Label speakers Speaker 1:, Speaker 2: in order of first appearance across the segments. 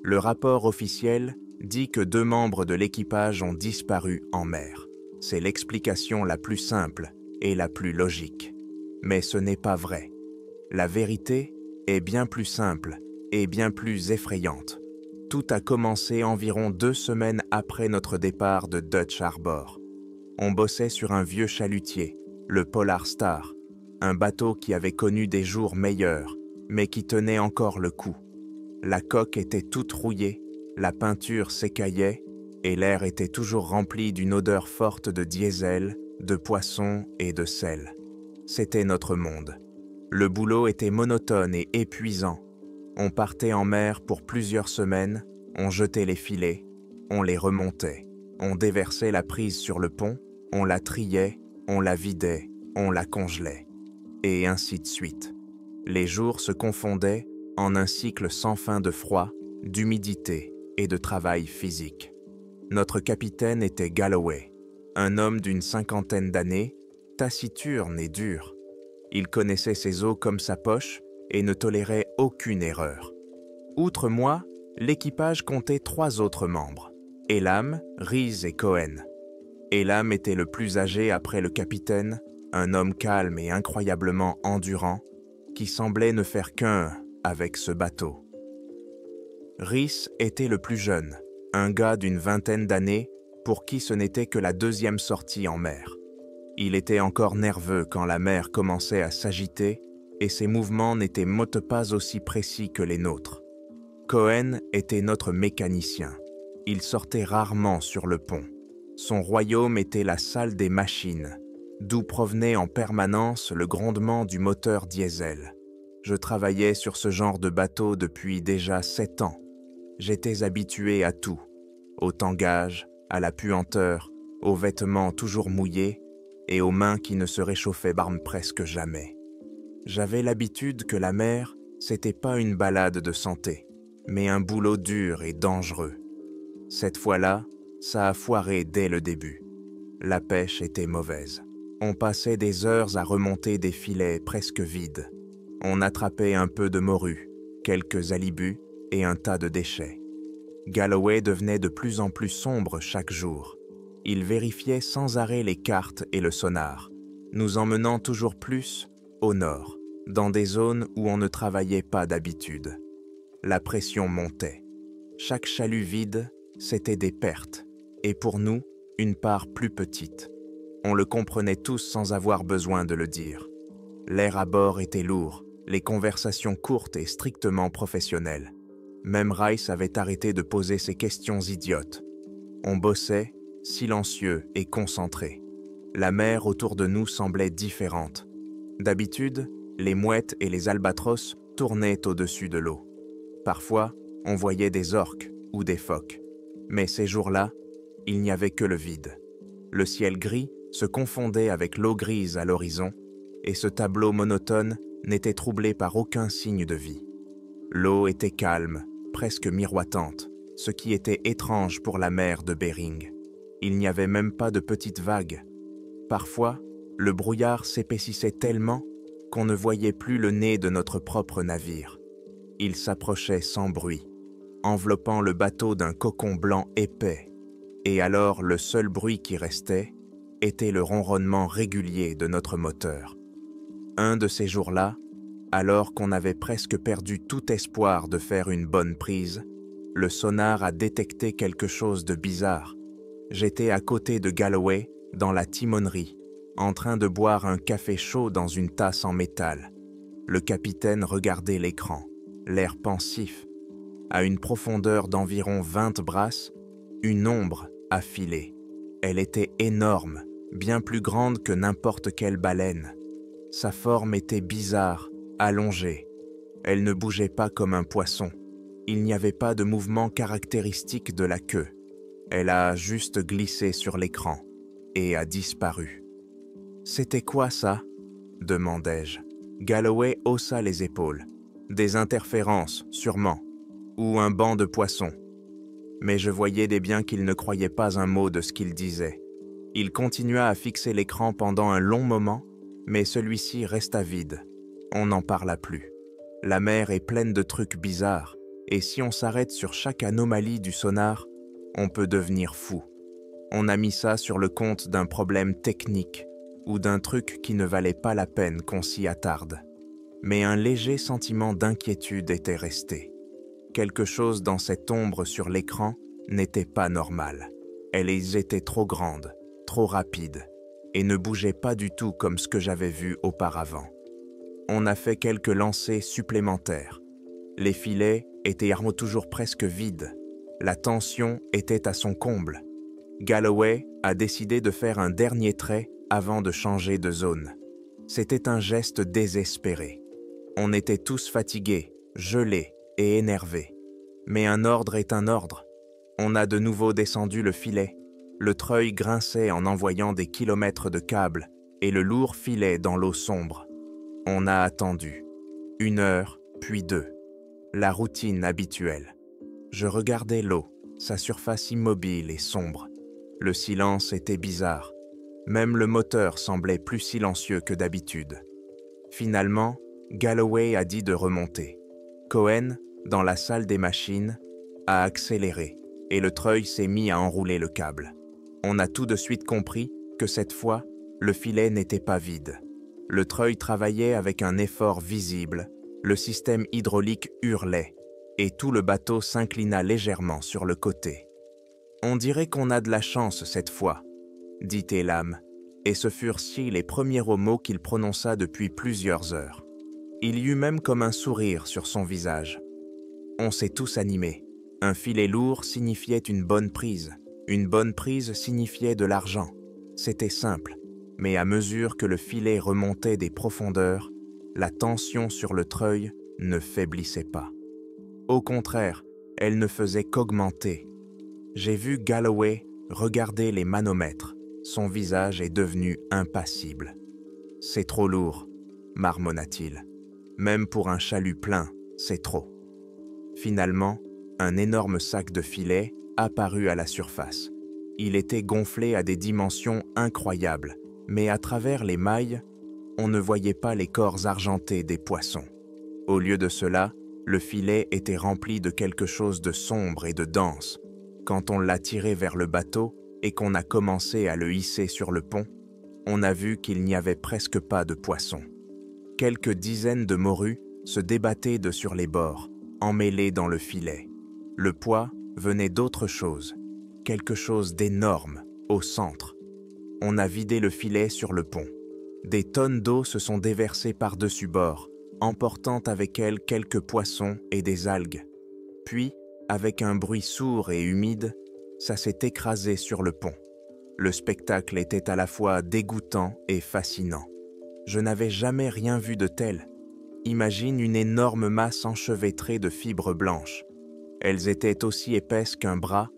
Speaker 1: Le rapport officiel dit que 2 membres de l'équipage ont disparu en mer. C'est l'explication la plus simple et la plus logique. Mais ce n'est pas vrai. La vérité est bien plus simple et bien plus effrayante. Tout a commencé environ 2 semaines après notre départ de Dutch Harbor. On bossait sur un vieux chalutier, le Polar Star, un bateau qui avait connu des jours meilleurs, mais qui tenait encore le coup. La coque était toute rouillée, la peinture s'écaillait et l'air était toujours rempli d'une odeur forte de diesel, de poisson et de sel. C'était notre monde. Le boulot était monotone et épuisant. On partait en mer pour plusieurs semaines, on jetait les filets, on les remontait, on déversait la prise sur le pont, on la triait, on la vidait, on la congelait, et ainsi de suite. Les jours se confondaient en un cycle sans fin de froid, d'humidité et de travail physique. Notre capitaine était Galloway, un homme d'une 50aine d'années, taciturne et dur. Il connaissait ses eaux comme sa poche et ne tolérait aucune erreur. Outre moi, l'équipage comptait 3 autres membres, Elam, Reese et Cohen. Elam était le plus âgé après le capitaine, un homme calme et incroyablement endurant, qui semblait ne faire qu'un avec ce bateau. Reese était le plus jeune, un gars d'une 20aine d'années, pour qui ce n'était que la 2e sortie en mer. Il était encore nerveux quand la mer commençait à s'agiter et ses mouvements n'étaient motte pas aussi précis que les nôtres. Cohen était notre mécanicien. Il sortait rarement sur le pont. Son royaume était la salle des machines, d'où provenait en permanence le grondement du moteur diesel. Je travaillais sur ce genre de bateau depuis déjà 7 ans. J'étais habitué à tout, au tangage, à la puanteur, aux vêtements toujours mouillés et aux mains qui ne se réchauffaient presque jamais. J'avais l'habitude que la mer, c'était pas une balade de santé, mais un boulot dur et dangereux. Cette fois-là, ça a foiré dès le début. La pêche était mauvaise. On passait des heures à remonter des filets presque vides. On attrapait un peu de morue, quelques alibus et un tas de déchets. Galloway devenait de plus en plus sombre chaque jour. Il vérifiait sans arrêt les cartes et le sonar, nous emmenant toujours plus au nord, dans des zones où on ne travaillait pas d'habitude. La pression montait. Chaque chalut vide, c'était des pertes, et pour nous, une part plus petite. On le comprenait tous sans avoir besoin de le dire. L'air à bord était lourd, les conversations courtes et strictement professionnelles. Même Rice avait arrêté de poser ces questions idiotes. On bossait, silencieux et concentré. La mer autour de nous semblait différente. D'habitude, les mouettes et les albatros tournaient au-dessus de l'eau. Parfois, on voyait des orques ou des phoques. Mais ces jours-là, il n'y avait que le vide. Le ciel gris se confondait avec l'eau grise à l'horizon, et ce tableau monotone n'était troublé par aucun signe de vie. L'eau était calme, presque miroitante, ce qui était étrange pour la mer de Bering. Il n'y avait même pas de petites vagues. Parfois, le brouillard s'épaississait tellement qu'on ne voyait plus le nez de notre propre navire. Il s'approchait sans bruit, enveloppant le bateau d'un cocon blanc épais, et alors le seul bruit qui restait était le ronronnement régulier de notre moteur. Un de ces jours-là, alors qu'on avait presque perdu tout espoir de faire une bonne prise, le sonar a détecté quelque chose de bizarre. J'étais à côté de Galloway, dans la timonerie, en train de boire un café chaud dans une tasse en métal. Le capitaine regardait l'écran, l'air pensif. À une profondeur d'environ 20 brasses, une ombre a filé. Elle était énorme, bien plus grande que n'importe quelle baleine. Sa forme était bizarre, allongée. Elle ne bougeait pas comme un poisson. Il n'y avait pas de mouvement caractéristique de la queue. Elle a juste glissé sur l'écran et a disparu. « C'était quoi ça ?» demandai-je. Galloway haussa les épaules. « Des interférences, sûrement, ou un banc de poissons. » Mais je voyais dès bien qu'il ne croyait pas un mot de ce qu'il disait. Il continua à fixer l'écran pendant un long moment, mais celui-ci resta vide. On n'en parla plus. La mer est pleine de trucs bizarres. Et si on s'arrête sur chaque anomalie du sonar, on peut devenir fou. On a mis ça sur le compte d'un problème technique ou d'un truc qui ne valait pas la peine qu'on s'y attarde. Mais un léger sentiment d'inquiétude était resté. Quelque chose dans cette ombre sur l'écran n'était pas normal. Elles étaient trop grandes, trop rapides, et ne bougeaient pas du tout comme ce que j'avais vu auparavant. On a fait quelques lancers supplémentaires. Les filets étaient toujours presque vides. La tension était à son comble. Galloway a décidé de faire un dernier trait avant de changer de zone. C'était un geste désespéré. On était tous fatigués, gelés et énervés. Mais un ordre est un ordre. On a de nouveau descendu le filet. Le treuil grinçait en envoyant des kilomètres de câbles et le lourd filait dans l'eau sombre. On a attendu. 1 heure, puis 2. La routine habituelle. Je regardais l'eau, sa surface immobile et sombre. Le silence était bizarre. Même le moteur semblait plus silencieux que d'habitude. Finalement, Galloway a dit de remonter. Cohen, dans la salle des machines, a accéléré et le treuil s'est mis à enrouler le câble. On a tout de suite compris que cette fois, le filet n'était pas vide. Le treuil travaillait avec un effort visible, le système hydraulique hurlait et tout le bateau s'inclina légèrement sur le côté. « On dirait qu'on a de la chance cette fois », dit Elam, et ce furent-ci les premiers mots qu'il prononça depuis plusieurs heures. Il y eut même comme un sourire sur son visage. On s'est tous animés. Un filet lourd signifiait une bonne prise. Une bonne prise signifiait de l'argent. C'était simple, mais à mesure que le filet remontait des profondeurs, la tension sur le treuil ne faiblissait pas. Au contraire, elle ne faisait qu'augmenter. J'ai vu Galloway regarder les manomètres. Son visage est devenu impassible. « C'est trop lourd », marmonna-t-il. « Même pour un chalut plein, c'est trop. » Finalement, un énorme sac de filets apparut à la surface. Il était gonflé à des dimensions incroyables, mais à travers les mailles, on ne voyait pas les corps argentés des poissons. Au lieu de cela, le filet était rempli de quelque chose de sombre et de dense. Quand on l'a tiré vers le bateau et qu'on a commencé à le hisser sur le pont, on a vu qu'il n'y avait presque pas de poissons. Quelques dizaines de morues se débattaient de sur les bords, emmêlées dans le filet. Le poids venait d'autre chose, quelque chose d'énorme, au centre. On a vidé le filet sur le pont. Des tonnes d'eau se sont déversées par-dessus bord, emportant avec elles quelques poissons et des algues. Puis, avec un bruit sourd et humide, ça s'est écrasé sur le pont. Le spectacle était à la fois dégoûtant et fascinant. Je n'avais jamais rien vu de tel. Imagine une énorme masse enchevêtrée de fibres blanches. Elles étaient aussi épaisses qu'un bras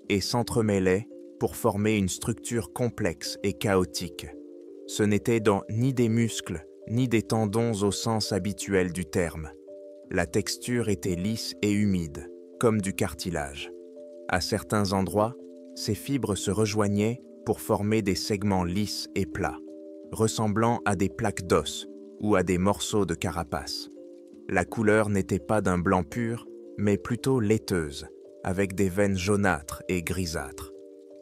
Speaker 1: et s'entremêlaient pour former une structure complexe et chaotique. Ce n'était ni des muscles, ni des tendons au sens habituel du terme. La texture était lisse et humide, comme du cartilage. À certains endroits, ces fibres se rejoignaient pour former des segments lisses et plats, ressemblant à des plaques d'os ou à des morceaux de carapace. La couleur n'était pas d'un blanc pur, mais plutôt laiteuse, avec des veines jaunâtres et grisâtres.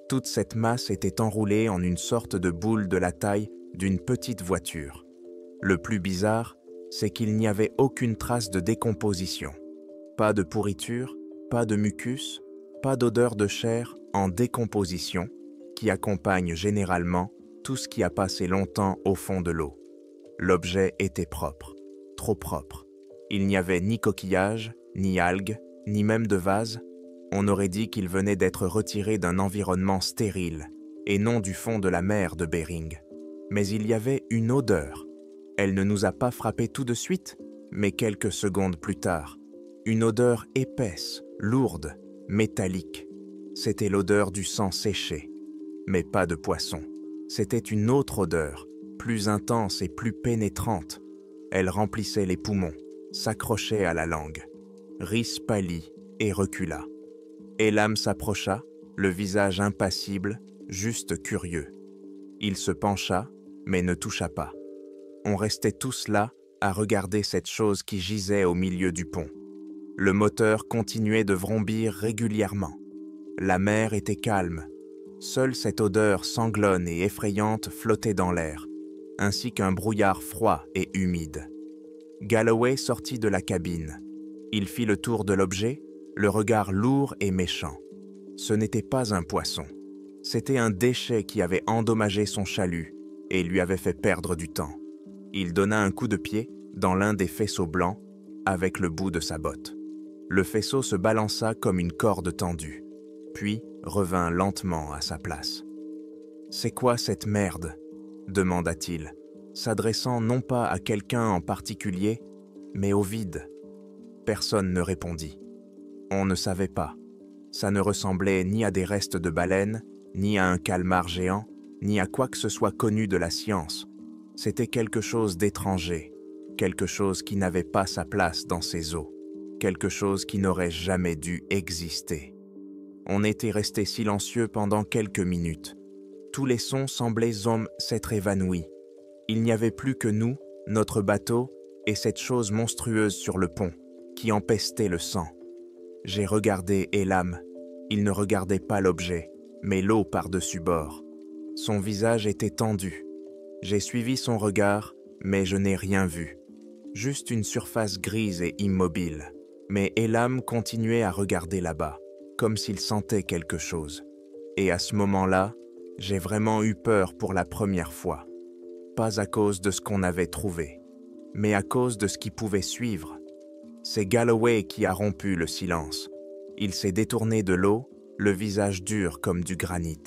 Speaker 1: Toute cette masse était enroulée en une sorte de boule de la taille d'une petite voiture. Le plus bizarre, c'est qu'il n'y avait aucune trace de décomposition. Pas de pourriture, pas de mucus, pas d'odeur de chair en décomposition, qui accompagne généralement tout ce qui a passé longtemps au fond de l'eau. L'objet était propre, trop propre. Il n'y avait ni coquillage, ni algues, ni même de vase. On aurait dit qu'il venait d'être retiré d'un environnement stérile, et non du fond de la mer de Bering. Mais il y avait une odeur. Elle ne nous a pas frappés tout de suite, mais quelques secondes plus tard. Une odeur épaisse, lourde, métallique. C'était l'odeur du sang séché, mais pas de poisson. C'était une autre odeur, plus intense et plus pénétrante. Elle remplissait les poumons, s'accrochait à la langue. Rhys pâlit et recula. Elam s'approcha, le visage impassible, juste curieux. Il se pencha, mais ne toucha pas. On restait tous là à regarder cette chose qui gisait au milieu du pont. Le moteur continuait de vrombir régulièrement. La mer était calme. Seule cette odeur sanglonne et effrayante flottait dans l'air, ainsi qu'un brouillard froid et humide. Galloway sortit de la cabine. Il fit le tour de l'objet, le regard lourd et méchant. Ce n'était pas un poisson. C'était un déchet qui avait endommagé son chalut et lui avait fait perdre du temps. Il donna un coup de pied dans l'un des faisceaux blancs avec le bout de sa botte. Le faisceau se balança comme une corde tendue, puis revint lentement à sa place. « C'est quoi cette merde ?» demanda-t-il, s'adressant non pas à quelqu'un en particulier, mais au vide. Personne ne répondit. On ne savait pas. Ça ne ressemblait ni à des restes de baleines, ni à un calmar géant, ni à quoi que ce soit connu de la science. C'était quelque chose d'étranger, quelque chose qui n'avait pas sa place dans ces eaux, quelque chose qui n'aurait jamais dû exister. On était resté silencieux pendant quelques minutes. Tous les sons semblaient s'être évanouis. Il n'y avait plus que nous, notre bateau, et cette chose monstrueuse sur le pont, qui empestait le sang. J'ai regardé Elam. Il ne regardait pas l'objet, mais l'eau par-dessus bord. Son visage était tendu. J'ai suivi son regard, mais je n'ai rien vu. Juste une surface grise et immobile. Mais Elam continuait à regarder là-bas, comme s'il sentait quelque chose. Et à ce moment-là, j'ai vraiment eu peur pour la première fois. Pas à cause de ce qu'on avait trouvé, mais à cause de ce qui pouvait suivre. C'est Galloway qui a rompu le silence. Il s'est détourné de l'eau, le visage dur comme du granit.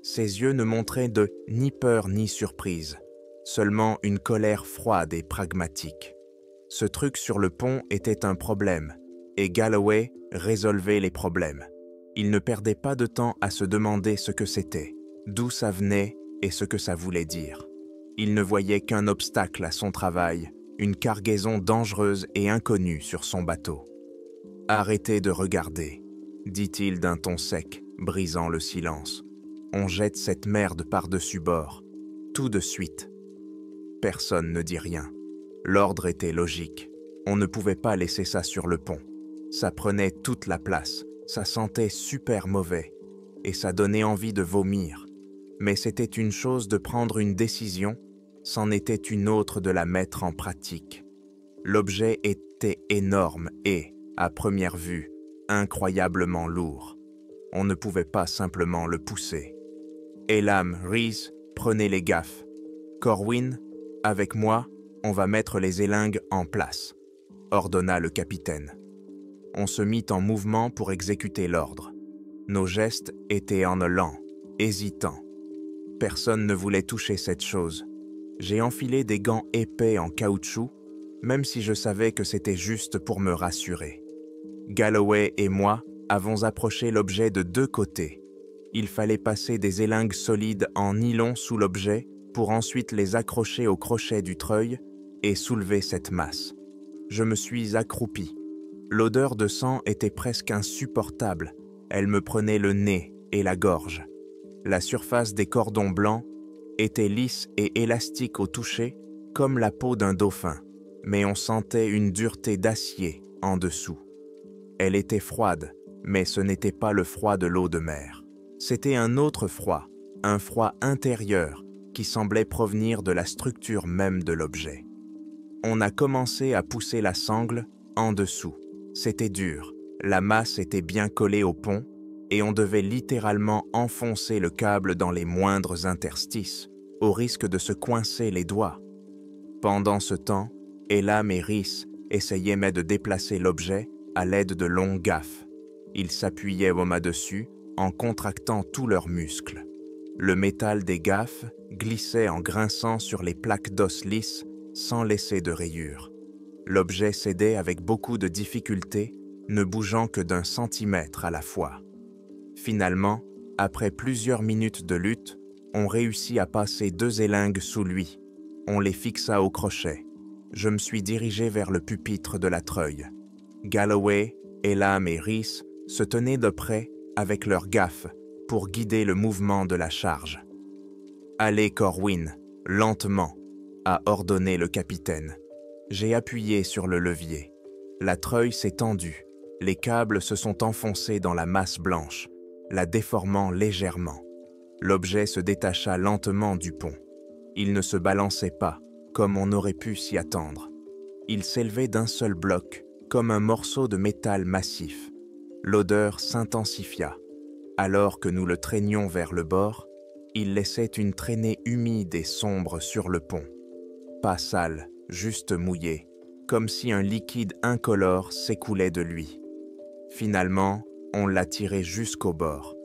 Speaker 1: Ses yeux ne montraient ni peur ni surprise, seulement une colère froide et pragmatique. Ce truc sur le pont était un problème, et Galloway résolvait les problèmes. Il ne perdait pas de temps à se demander ce que c'était, d'où ça venait et ce que ça voulait dire. Il ne voyait qu'un obstacle à son travail, une cargaison dangereuse et inconnue sur son bateau. « Arrêtez de regarder », dit-il d'un ton sec, brisant le silence. « On jette cette merde par-dessus bord, tout de suite. » Personne ne dit rien. L'ordre était logique. On ne pouvait pas laisser ça sur le pont. Ça prenait toute la place, ça sentait super mauvais, et ça donnait envie de vomir. Mais c'était une chose de prendre une décision, c'en était une autre de la mettre en pratique. L'objet était énorme et, à première vue, incroyablement lourd. On ne pouvait pas simplement le pousser. Elam, Rhys, prenez les gaffes. Corwin, avec moi, on va mettre les élingues en place, ordonna le capitaine. On se mit en mouvement pour exécuter l'ordre. Nos gestes étaient lents, hésitants. Personne ne voulait toucher cette chose. J'ai enfilé des gants épais en caoutchouc, même si je savais que c'était juste pour me rassurer. Galloway et moi avons approché l'objet de deux côtés. Il fallait passer des élingues solides en nylon sous l'objet pour ensuite les accrocher au crochet du treuil et soulever cette masse. Je me suis accroupi. L'odeur de sang était presque insupportable. Elle me prenait le nez et la gorge. La surface des cordons blancs était lisse et élastique au toucher, comme la peau d'un dauphin, mais on sentait une dureté d'acier en dessous. Elle était froide, mais ce n'était pas le froid de l'eau de mer. C'était un autre froid, un froid intérieur qui semblait provenir de la structure même de l'objet. On a commencé à pousser la sangle en dessous. C'était dur, la masse était bien collée au pont et on devait littéralement enfoncer le câble dans les moindres interstices, au risque de se coincer les doigts. Pendant ce temps, Elam et Rhys essayaient de déplacer l'objet à l'aide de longues gaffes. Ils s'appuyaient au mât dessus en contractant tous leurs muscles. Le métal des gaffes glissait en grinçant sur les plaques d'os lisses sans laisser de rayures. L'objet cédait avec beaucoup de difficulté, ne bougeant que d'1 centimètre à la fois. Finalement, après plusieurs minutes de lutte, on réussit à passer 2 élingues sous lui. On les fixa au crochet. Je me suis dirigé vers le pupitre de la treuille. Galloway, Elam et Rhys se tenaient de près avec leurs gaffes pour guider le mouvement de la charge. « Allez, Corwin, lentement », a ordonné le capitaine. J'ai appuyé sur le levier. La treuille s'est tendue, les câbles se sont enfoncés dans la masse blanche, la déformant légèrement. L'objet se détacha lentement du pont. Il ne se balançait pas, comme on aurait pu s'y attendre. Il s'élevait d'un seul bloc, comme un morceau de métal massif. L'odeur s'intensifia. Alors que nous le traînions vers le bord, il laissait une traînée humide et sombre sur le pont. Pas sale, juste mouillé, comme si un liquide incolore s'écoulait de lui. Finalement, on l'a tiré jusqu'au bord.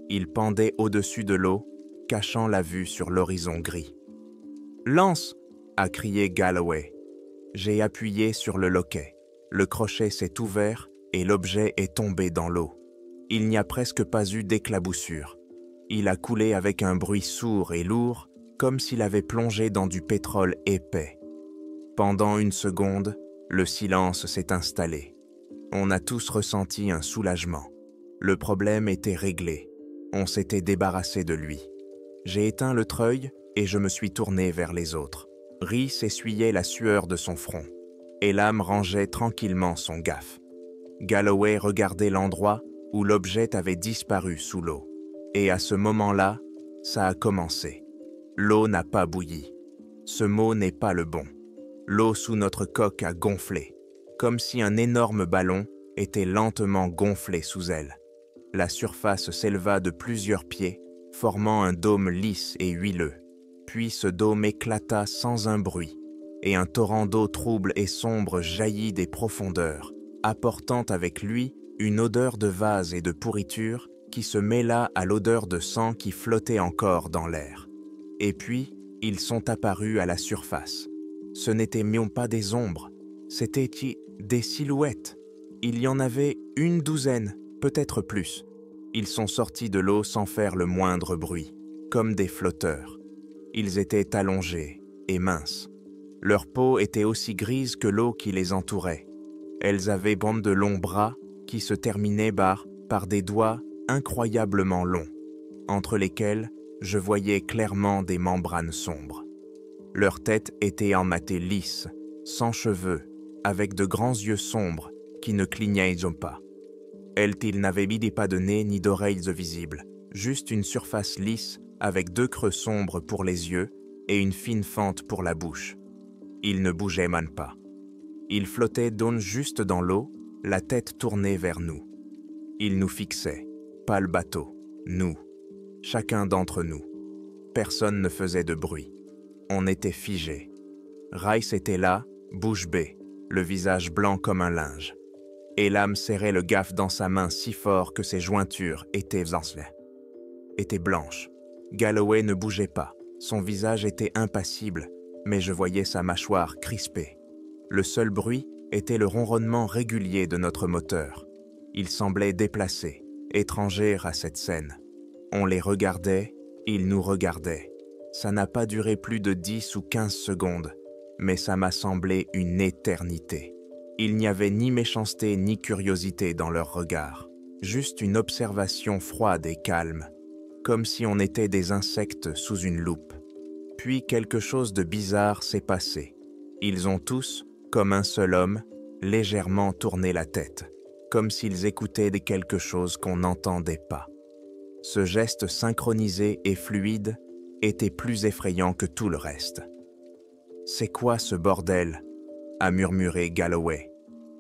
Speaker 1: Il pendait au-dessus de l'eau, cachant la vue sur l'horizon gris. « Lance !» a crié Galloway. J'ai appuyé sur le loquet. Le crochet s'est ouvert et l'objet est tombé dans l'eau. Il n'y a presque pas eu d'éclaboussure. Il a coulé avec un bruit sourd et lourd, comme s'il avait plongé dans du pétrole épais. Pendant une seconde, le silence s'est installé. On a tous ressenti un soulagement. Le problème était réglé. On s'était débarrassé de lui. J'ai éteint le treuil et je me suis tourné vers les autres. Rhys essuyait la sueur de son front. Elam rangeait tranquillement son gaffe. Galloway regardait l'endroit où l'objet avait disparu sous l'eau. Et à ce moment-là, ça a commencé. L'eau n'a pas bouilli. Ce mot n'est pas le bon. L'eau sous notre coque a gonflé, comme si un énorme ballon était lentement gonflé sous elle. La surface s'éleva de plusieurs pieds, formant un dôme lisse et huileux. Puis ce dôme éclata sans un bruit, et un torrent d'eau trouble et sombre jaillit des profondeurs, apportant avec lui une odeur de vase et de pourriture qui se mêla à l'odeur de sang qui flottait encore dans l'air. Et puis, ils sont apparus à la surface. Ce n'étaient même pas des ombres, c'étaient des silhouettes. Il y en avait une douzaine, peut-être plus. Ils sont sortis de l'eau sans faire le moindre bruit, comme des flotteurs. Ils étaient allongés et minces. Leur peau était aussi grise que l'eau qui les entourait. Elles avaient de longs bras qui se terminaient par des doigts incroyablement longs, entre lesquels je voyais clairement des membranes sombres. Leur tête était emmatée lisse, sans cheveux, avec de grands yeux sombres qui ne clignaient pas. Elles n'avaient pas de nez ni d'oreilles visibles, juste une surface lisse avec deux creux sombres pour les yeux et une fine fente pour la bouche. Ils ne bougeaient même pas. Ils flottaient donc juste dans l'eau, la tête tournée vers nous. Ils nous fixaient, pas le bateau, nous, chacun d'entre nous. Personne ne faisait de bruit. On était figés. Rhys était là, bouche bée, le visage blanc comme un linge. Elam serrait le gaffe dans sa main si fort que ses jointures étaient blanches. Galloway ne bougeait pas. Son visage était impassible, mais je voyais sa mâchoire crispée. Le seul bruit était le ronronnement régulier de notre moteur. Il semblait déplacé, étranger à cette scène. On les regardait, ils nous regardaient. Ça n'a pas duré plus de 10 ou 15 secondes, mais ça m'a semblé une éternité. Il n'y avait ni méchanceté ni curiosité dans leur regard, juste une observation froide et calme, comme si on était des insectes sous une loupe. Puis quelque chose de bizarre s'est passé. Ils ont tous, comme un seul homme, légèrement tourné la tête, comme s'ils écoutaient quelque chose qu'on n'entendait pas. Ce geste synchronisé et fluide était plus effrayant que tout le reste. « C'est quoi ce bordel ?» a murmuré Galloway.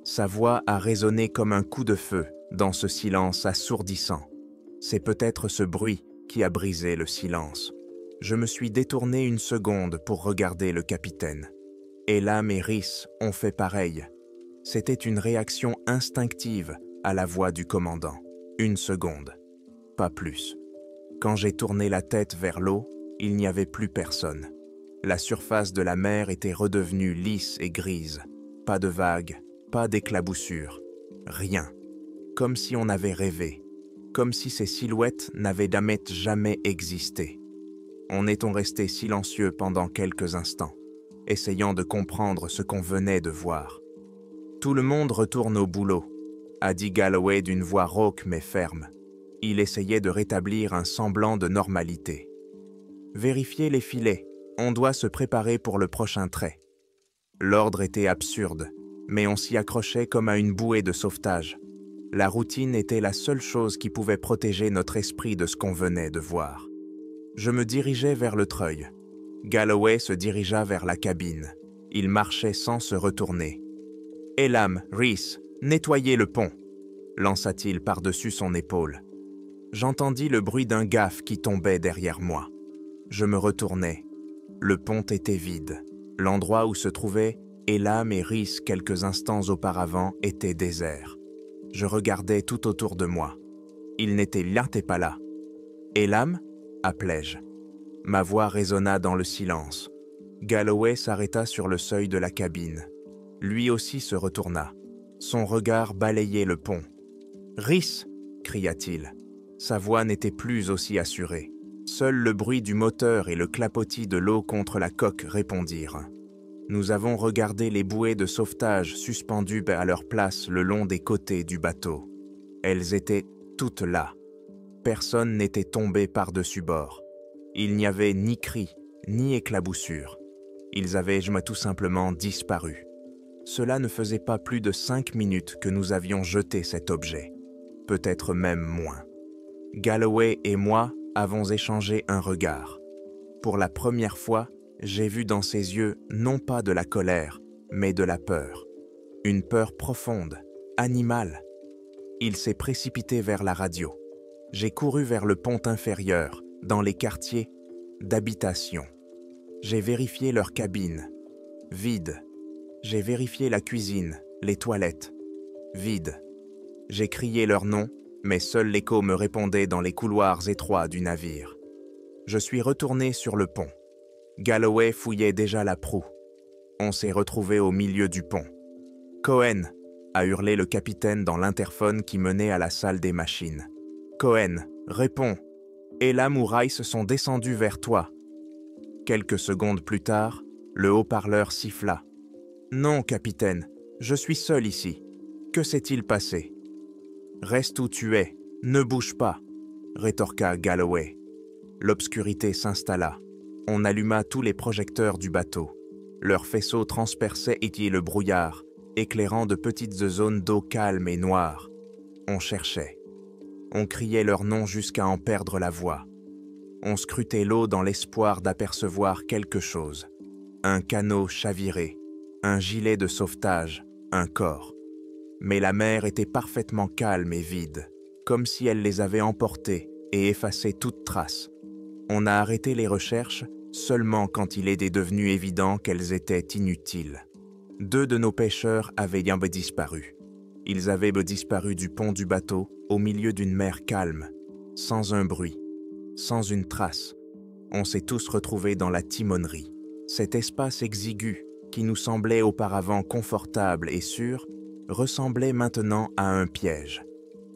Speaker 1: Sa voix a résonné comme un coup de feu dans ce silence assourdissant. C'est peut-être ce bruit qui a brisé le silence. Je me suis détourné une seconde pour regarder le capitaine. Elam et Rhys ont fait pareil. C'était une réaction instinctive à la voix du commandant. Une seconde, pas plus. Quand j'ai tourné la tête vers l'eau, il n'y avait plus personne. La surface de la mer était redevenue lisse et grise. Pas de vagues, pas d'éclaboussures, rien. Comme si on avait rêvé, comme si ces silhouettes n'avaient jamais existé. On est resté silencieux pendant quelques instants, essayant de comprendre ce qu'on venait de voir. « Tout le monde retourne au boulot », a dit Galloway d'une voix rauque mais ferme. Il essayait de rétablir un semblant de normalité. « Vérifiez les filets, on doit se préparer pour le prochain trait. » L'ordre était absurde. mais on s'y accrochait comme à une bouée de sauvetage. La routine était la seule chose qui pouvait protéger notre esprit de ce qu'on venait de voir. Je me dirigeais vers le treuil. Galloway se dirigea vers la cabine. Il marchait sans se retourner. « Elam, Rhys, nettoyez le pont !» lança-t-il par-dessus son épaule. J'entendis le bruit d'un gaffe qui tombait derrière moi. Je me retournai. Le pont était vide. L'endroit où se trouvaient Elam et Rhys quelques instants auparavant était désert. Je regardais tout autour de moi. Il n'était pas là. « Elam » appelai-je. Ma voix résonna dans le silence. Galloway s'arrêta sur le seuil de la cabine. Lui aussi se retourna. Son regard balayait le pont. « Rhys !» cria-t-il. Sa voix n'était plus aussi assurée. Seul le bruit du moteur et le clapotis de l'eau contre la coque répondirent. Nous avons regardé les bouées de sauvetage suspendues à leur place le long des côtés du bateau. Elles étaient toutes là. Personne n'était tombé par-dessus bord. Il n'y avait ni cri, ni éclaboussure. Ils avaient tout simplement disparu. Cela ne faisait pas plus de 5 minutes que nous avions jeté cet objet. Peut-être même moins. Galloway et moi avons échangé un regard. Pour la première fois, j'ai vu dans ses yeux non pas de la colère, mais de la peur. Une peur profonde, animale. Il s'est précipité vers la radio. J'ai couru vers le pont inférieur, dans les quartiers d'habitation. J'ai vérifié leurs cabines. Vides. J'ai vérifié la cuisine, les toilettes. Vides. J'ai crié leur nom, mais seul l'écho me répondait dans les couloirs étroits du navire. Je suis retourné sur le pont. Galloway fouillait déjà la proue. On s'est retrouvés au milieu du pont. « Cohen !» a hurlé le capitaine dans l'interphone qui menait à la salle des machines. « Cohen, réponds. Elam ou Rhys sont descendus vers toi. » Quelques secondes plus tard, le haut-parleur siffla. « Non, capitaine, je suis seul ici. Que s'est-il passé ?»« Reste où tu es, ne bouge pas, » rétorqua Galloway. L'obscurité s'installa. On alluma tous les projecteurs du bateau. Leurs faisceaux transperçaient le brouillard, éclairant de petites zones d'eau calmes et noires. On cherchait. On criait leurs noms jusqu'à en perdre la voix. On scrutait l'eau dans l'espoir d'apercevoir quelque chose. Un canot chaviré, un gilet de sauvetage, un corps. Mais la mer était parfaitement calme et vide, comme si elle les avait emportés et effacé toute trace. On a arrêté les recherches seulement quand il était devenu évident qu'elles étaient inutiles. 2 de nos pêcheurs avaient disparu. Ils avaient disparu du pont du bateau au milieu d'une mer calme, sans un bruit, sans une trace. On s'est tous retrouvés dans la timonerie. Cet espace exigu, qui nous semblait auparavant confortable et sûr, ressemblait maintenant à un piège.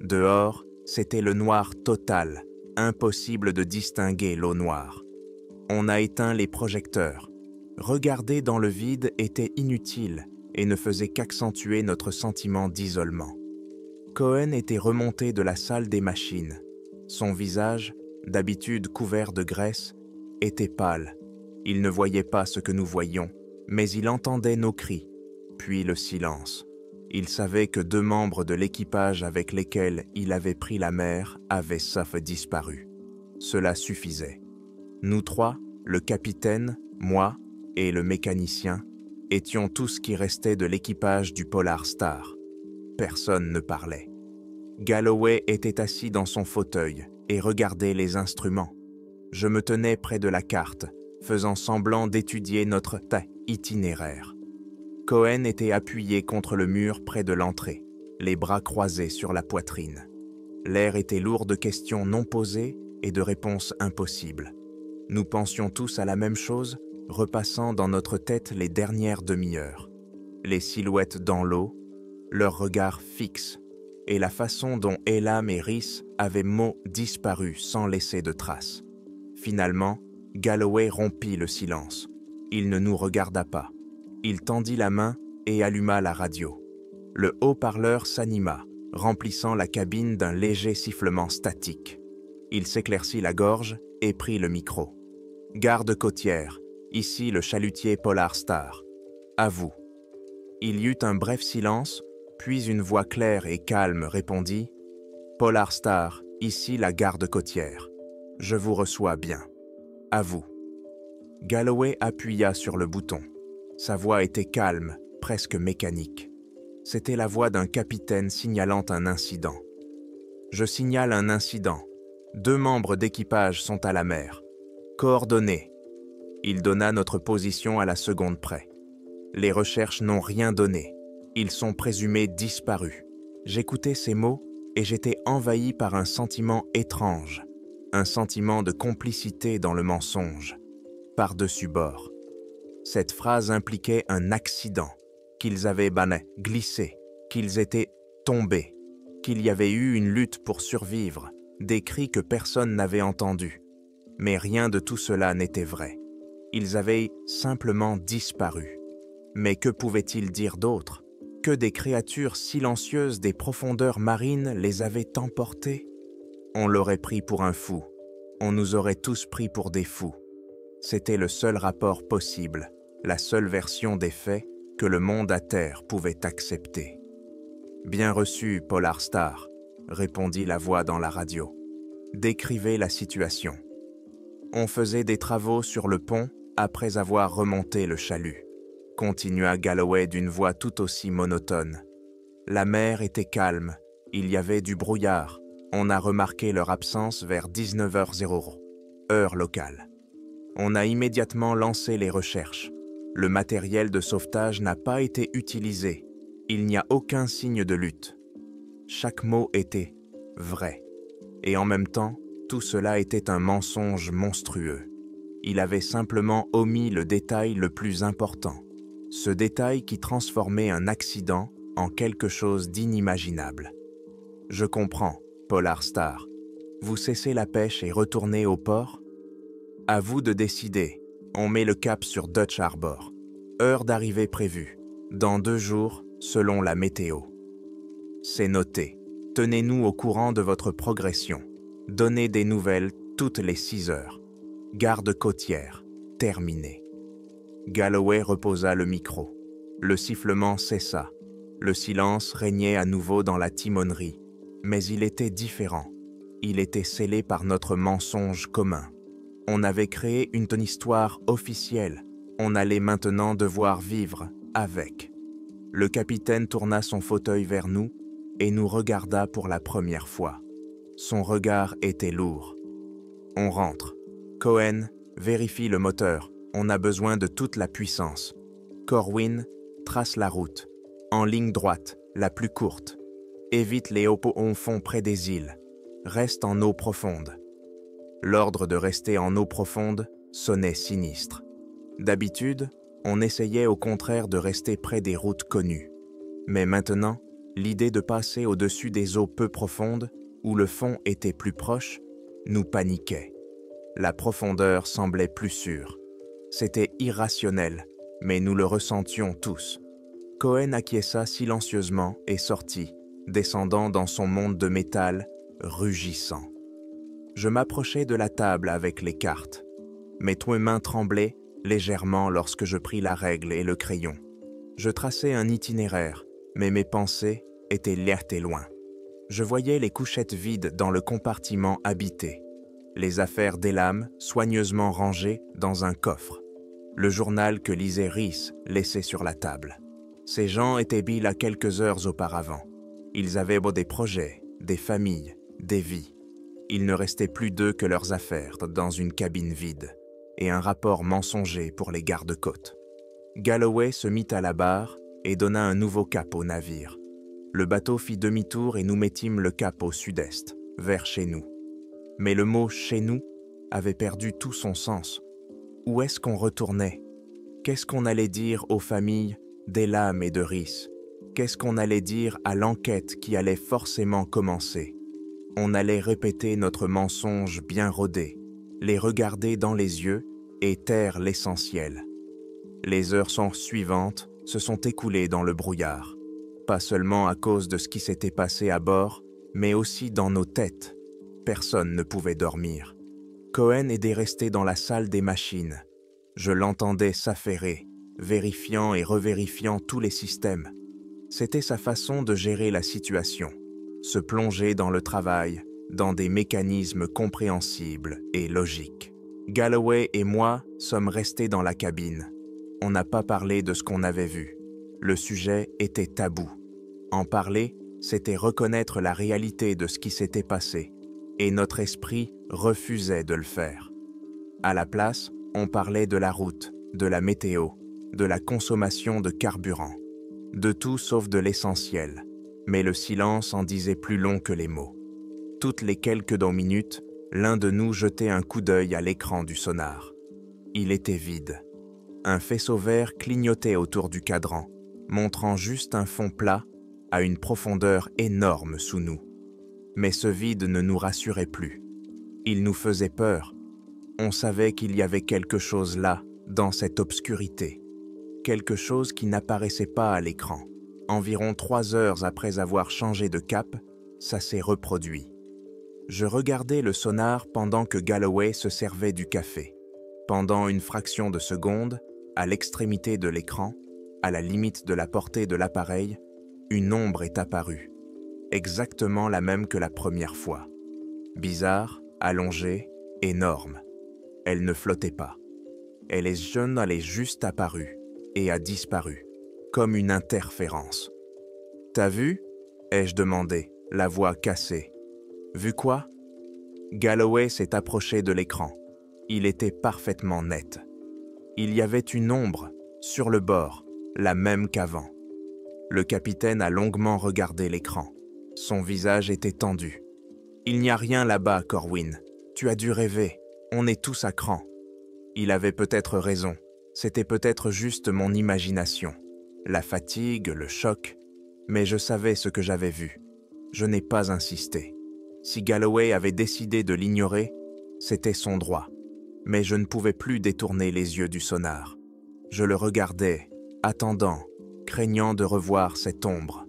Speaker 1: Dehors, c'était le noir total, impossible de distinguer l'eau noire. On a éteint les projecteurs. Regarder dans le vide était inutile et ne faisait qu'accentuer notre sentiment d'isolement. Cohen était remonté de la salle des machines. Son visage, d'habitude couvert de graisse, était pâle. Il ne voyait pas ce que nous voyions, mais il entendait nos cris, puis le silence. Il savait que 2 membres de l'équipage avec lesquels il avait pris la mer avaient disparu. Cela suffisait. Nous 3, le capitaine, moi et le mécanicien, étions tout ce qui restait de l'équipage du Polar Star. Personne ne parlait. Galloway était assis dans son fauteuil et regardait les instruments. Je me tenais près de la carte, faisant semblant d'étudier notre itinéraire. Cohen était appuyé contre le mur près de l'entrée, les bras croisés sur la poitrine. L'air était lourd de questions non posées et de réponses impossibles. Nous pensions tous à la même chose, repassant dans notre tête les dernières demi-heures. Les silhouettes dans l'eau, leurs regards fixes, et la façon dont Elam et Rhys avaient disparu sans laisser de traces. Finalement, Galloway rompit le silence. Il ne nous regarda pas. Il tendit la main et alluma la radio. Le haut-parleur s'anima, remplissant la cabine d'un léger sifflement statique. Il s'éclaircit la gorge et prit le micro. « Garde côtière, ici le chalutier Polar Star. À vous. » Il y eut un bref silence, puis une voix claire et calme répondit « Polar Star, ici la garde côtière. Je vous reçois bien. À vous. » Galloway appuya sur le bouton. Sa voix était calme, presque mécanique. C'était la voix d'un capitaine signalant un incident. « Je signale un incident. 2 membres d'équipage sont à la mer. Coordonnées. » Il donna notre position à la seconde près. Les recherches n'ont rien donné. Ils sont présumés disparus. J'écoutais ces mots et j'étais envahi par un sentiment étrange, un sentiment de complicité dans le mensonge, par-dessus bord. Cette phrase impliquait un accident, qu'ils avaient glissé, qu'ils étaient tombés, qu'il y avait eu une lutte pour survivre, des cris que personne n'avait entendus. Mais rien de tout cela n'était vrai. Ils avaient simplement disparu. Mais que pouvaient-ils dire d'autre? Que des créatures silencieuses des profondeurs marines les avaient emportés? On l'aurait pris pour un fou. On nous aurait tous pris pour des fous. C'était le seul rapport possible, la seule version des faits que le monde à terre pouvait accepter. « Bien reçu, Polar Star », répondit la voix dans la radio. « Décrivez la situation. » On faisait des travaux sur le pont après avoir remonté le chalut, continua Galloway d'une voix tout aussi monotone. La mer était calme, il y avait du brouillard. On a remarqué leur absence vers 19h00, heure locale. On a immédiatement lancé les recherches. Le matériel de sauvetage n'a pas été utilisé. Il n'y a aucun signe de lutte. Chaque mot était vrai. Et en même temps, tout cela était un mensonge monstrueux. Il avait simplement omis le détail le plus important. Ce détail qui transformait un accident en quelque chose d'inimaginable. Je comprends, Polar Star. Vous cessez la pêche et retournez au port? À vous de décider. On met le cap sur Dutch Harbor. Heure d'arrivée prévue. Dans 2 jours, selon la météo. C'est noté. Tenez-nous au courant de votre progression. Donnez des nouvelles toutes les 6 heures. Garde côtière. Terminé. Galloway reposa le micro. Le sifflement cessa. Le silence régnait à nouveau dans la timonerie. Mais il était différent. Il était scellé par notre mensonge commun. On avait créé une histoire officielle. On allait maintenant devoir vivre avec. Le capitaine tourna son fauteuil vers nous et nous regarda pour la première fois. Son regard était lourd. On rentre. Cohen, vérifie le moteur. On a besoin de toute la puissance. Corwin, trace la route. En ligne droite, la plus courte. Évite les hauts fonds près des îles. Reste en eau profonde. L'ordre de rester en eau profonde sonnait sinistre. D'habitude, on essayait au contraire de rester près des routes connues. Mais maintenant, l'idée de passer au-dessus des eaux peu profondes, où le fond était plus proche, nous paniquait. La profondeur semblait plus sûre. C'était irrationnel, mais nous le ressentions tous. Cohen acquiesça silencieusement et sortit, descendant dans son monde de métal, rugissant. Je m'approchai de la table avec les cartes. Mes 2 mains tremblaient légèrement lorsque je pris la règle et le crayon. Je traçais un itinéraire, mais mes pensées étaient lentes et loin. Je voyais les couchettes vides dans le compartiment habité, les affaires d'Elam soigneusement rangées dans un coffre, le journal que lisait Rhys laissé sur la table. Ces gens étaient Bill à quelques heures auparavant. Ils avaient des projets, des familles, des vies. Il ne restait plus d'eux que leurs affaires dans une cabine vide et un rapport mensonger pour les gardes-côtes. Galloway se mit à la barre et donna un nouveau cap au navire. Le bateau fit demi-tour et nous mettîmes le cap au sud-est, vers chez nous. Mais le mot « chez nous » avait perdu tout son sens. Où est-ce qu'on retournait? Qu'est-ce qu'on allait dire aux familles d'Elam et de Rhys? Qu'est-ce qu'on allait dire à l'enquête qui allait forcément commencer? On allait répéter notre mensonge bien rodé, les regarder dans les yeux et taire l'essentiel. Les heures suivantes se sont écoulées dans le brouillard, pas seulement à cause de ce qui s'était passé à bord, mais aussi dans nos têtes. Personne ne pouvait dormir. Cohen était resté dans la salle des machines. Je l'entendais s'affairer, vérifiant et revérifiant tous les systèmes. C'était sa façon de gérer la situation, se plonger dans le travail, dans des mécanismes compréhensibles et logiques. Galloway et moi sommes restés dans la cabine. On n'a pas parlé de ce qu'on avait vu. Le sujet était tabou. En parler, c'était reconnaître la réalité de ce qui s'était passé, et notre esprit refusait de le faire. À la place, on parlait de la route, de la météo, de la consommation de carburant, de tout sauf de l'essentiel, mais le silence en disait plus long que les mots. Toutes les quelques minutes, l'un de nous jetait un coup d'œil à l'écran du sonar. Il était vide. Un faisceau vert clignotait autour du cadran, montrant juste un fond plat à une profondeur énorme sous nous. Mais ce vide ne nous rassurait plus. Il nous faisait peur. On savait qu'il y avait quelque chose là, dans cette obscurité. Quelque chose qui n'apparaissait pas à l'écran. Environ 3 heures après avoir changé de cap, ça s'est reproduit. Je regardais le sonar pendant que Galloway se servait du café. Pendant une fraction de seconde, à l'extrémité de l'écran, à la limite de la portée de l'appareil, une ombre est apparue, exactement la même que la première fois. Bizarre, allongée, énorme. Elle ne flottait pas. Elle est juste apparue et a disparu, comme une interférence. « T'as vu ?» ai-je demandé, la voix cassée. « Vu quoi ?» Galloway s'est approché de l'écran. Il était parfaitement net. Il y avait une ombre, sur le bord, la même qu'avant. Le capitaine a longuement regardé l'écran. Son visage était tendu. « Il n'y a rien là-bas, Corwin. Tu as dû rêver. On est tous à cran. » Il avait peut-être raison. C'était peut-être juste mon imagination. La fatigue, le choc. Mais je savais ce que j'avais vu. Je n'ai pas insisté. Si Galloway avait décidé de l'ignorer, c'était son droit. Mais je ne pouvais plus détourner les yeux du sonar. Je le regardais, attendant, craignant de revoir cette ombre.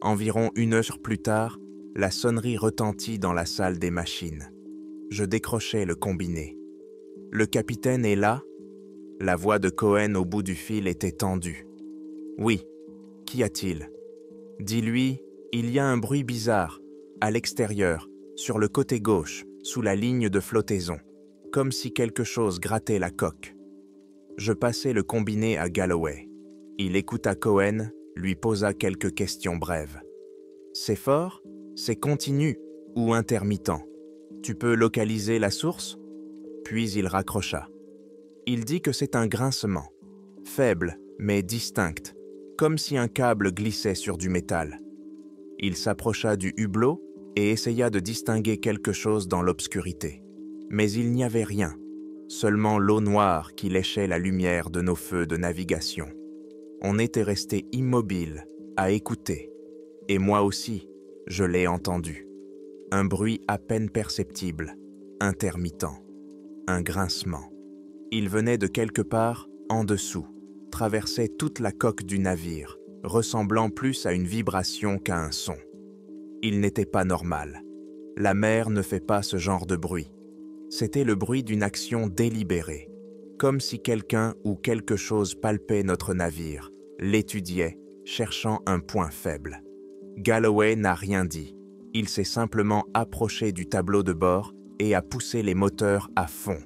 Speaker 1: Environ 1 heure plus tard, la sonnerie retentit dans la salle des machines. Je décrochai le combiné. « Le capitaine est là ?» La voix de Cohen au bout du fil était tendue. « Oui. Qu'y a-t-il » ? ?»« Dis-lui, il y a un bruit bizarre, à l'extérieur, sur le côté gauche, sous la ligne de flottaison, comme si quelque chose grattait la coque. » Je passai le combiné à Galloway. Il écouta Cohen, lui posa quelques questions brèves. « C'est fort ? C'est continu ou intermittent ? Tu peux localiser la source ?» Puis il raccrocha. Il dit que c'est un grincement, faible mais distinct, comme si un câble glissait sur du métal. Il s'approcha du hublot et essaya de distinguer quelque chose dans l'obscurité. Mais il n'y avait rien, seulement l'eau noire qui léchait la lumière de nos feux de navigation. On était resté immobile, à écouter. Et moi aussi, je l'ai entendu. Un bruit à peine perceptible, intermittent. Un grincement. Il venait de quelque part en dessous, traversait toute la coque du navire, ressemblant plus à une vibration qu'à un son. Il n'était pas normal. La mer ne fait pas ce genre de bruit. C'était le bruit d'une action délibérée, comme si quelqu'un ou quelque chose palpait notre navire, l'étudiait, cherchant un point faible. Galloway n'a rien dit. Il s'est simplement approché du tableau de bord et a poussé les moteurs à fond.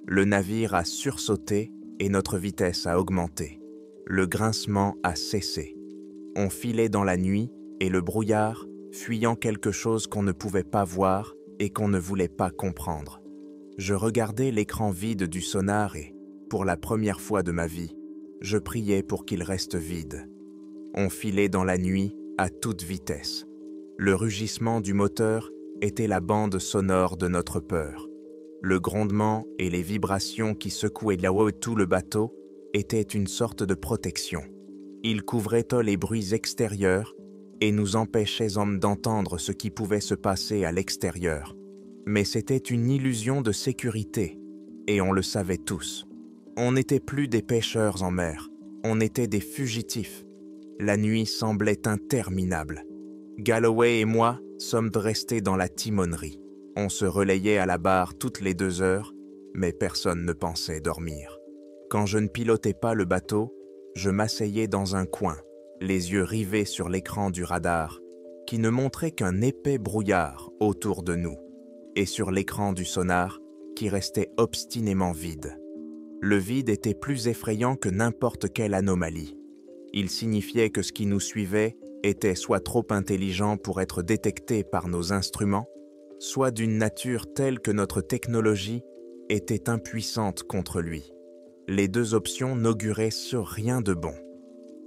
Speaker 1: Le navire a sursauté et notre vitesse a augmenté. Le grincement a cessé. On filait dans la nuit et le brouillard, fuyant quelque chose qu'on ne pouvait pas voir et qu'on ne voulait pas comprendre. Je regardais l'écran vide du sonar et, pour la première fois de ma vie, je priais pour qu'il reste vide. On filait dans la nuit à toute vitesse. Le rugissement du moteur était la bande sonore de notre peur. Le grondement et les vibrations qui secouaient tout le bateau étaient une sorte de protection. Ils couvraient les bruits extérieurs et nous empêchaient d'entendre ce qui pouvait se passer à l'extérieur. Mais c'était une illusion de sécurité, et on le savait tous. On n'était plus des pêcheurs en mer, on était des fugitifs. La nuit semblait interminable. Galloway et moi sommes restés dans la timonerie. On se relayait à la barre toutes les 2 heures, mais personne ne pensait dormir. Quand je ne pilotais pas le bateau, Je m'asseyais dans un coin, les yeux rivés sur l'écran du radar, qui ne montrait qu'un épais brouillard autour de nous, et sur l'écran du sonar, qui restait obstinément vide. Le vide était plus effrayant que n'importe quelle anomalie. Il signifiait que ce qui nous suivait était soit trop intelligent pour être détecté par nos instruments, soit d'une nature telle que notre technologie était impuissante contre lui. Les deux options n'auguraient sur rien de bon.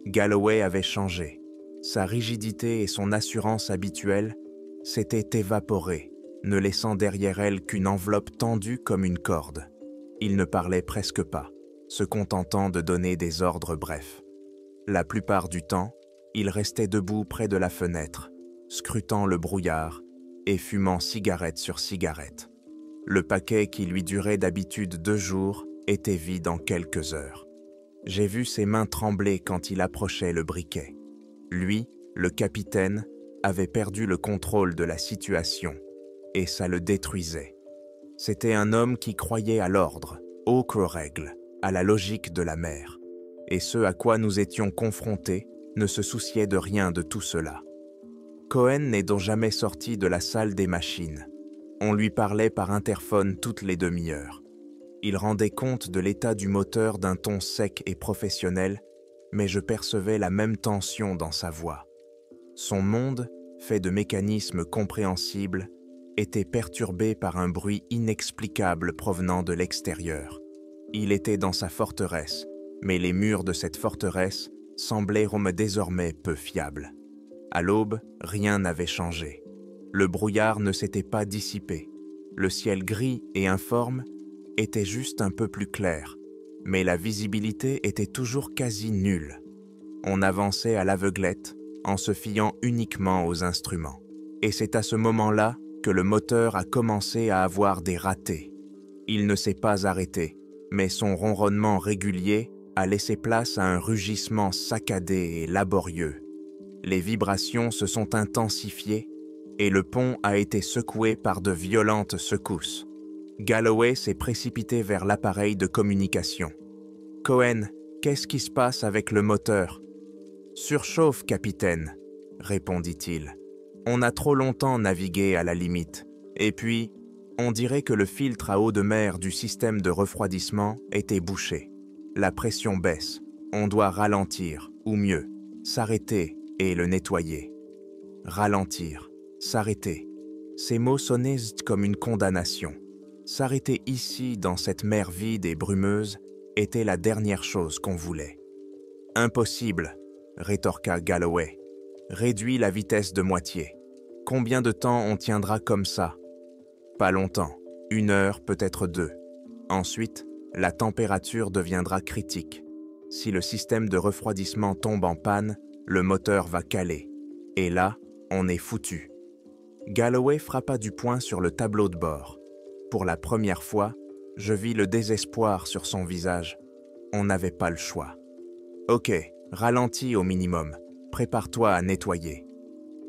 Speaker 1: Galloway avait changé. Sa rigidité et son assurance habituelle s'étaient évaporées, ne laissant derrière elle qu'une enveloppe tendue comme une corde. Il ne parlait presque pas, se contentant de donner des ordres brefs. La plupart du temps, il restait debout près de la fenêtre, scrutant le brouillard et fumant cigarette sur cigarette. Le paquet qui lui durait d'habitude 2 jours était vide en quelques heures. J'ai vu ses mains trembler quand il approchait le briquet. Lui, le capitaine, avait perdu le contrôle de la situation, et ça le détruisait. C'était un homme qui croyait à l'ordre, aux règles, à la logique de la mer, et ce à quoi nous étions confrontés ne se souciait de rien de tout cela. Cohen n'est donc jamais sorti de la salle des machines. On lui parlait par interphone toutes les demi-heures. Il rendait compte de l'état du moteur d'un ton sec et professionnel, mais je percevais la même tension dans sa voix. Son monde, fait de mécanismes compréhensibles, était perturbé par un bruit inexplicable provenant de l'extérieur. Il était dans sa forteresse, mais les murs de cette forteresse semblaient désormais peu fiables. À l'aube, rien n'avait changé. Le brouillard ne s'était pas dissipé. Le ciel gris et informe était juste un peu plus clair, mais la visibilité était toujours quasi nulle. On avançait à l'aveuglette en se fiant uniquement aux instruments. Et c'est à ce moment-là que le moteur a commencé à avoir des ratés. Il ne s'est pas arrêté, mais son ronronnement régulier a laissé place à un rugissement saccadé et laborieux. Les vibrations se sont intensifiées et le pont a été secoué par de violentes secousses. Galloway s'est précipité vers l'appareil de communication. « Cohen, qu'est-ce qui se passe avec le moteur ?»« Surchauffe, capitaine, » répondit-il. « On a trop longtemps navigué à la limite. Et puis, on dirait que le filtre à eau de mer du système de refroidissement était bouché. La pression baisse. On doit ralentir, ou mieux, s'arrêter et le nettoyer. » Ralentir, s'arrêter. Ces mots sonnaient comme une condamnation. S'arrêter ici, dans cette mer vide et brumeuse, était la dernière chose qu'on voulait. « Impossible, » rétorqua Galloway. « Réduis la vitesse de moitié. Combien de temps on tiendra comme ça ? Pas longtemps, 1 heure, peut-être 2. Ensuite, la température deviendra critique. Si le système de refroidissement tombe en panne, le moteur va caler. Et là, on est foutu. » Galloway frappa du poing sur le tableau de bord. Pour la première fois, je vis le désespoir sur son visage. On n'avait pas le choix. « Ok, ralentis au minimum. Prépare-toi à nettoyer. »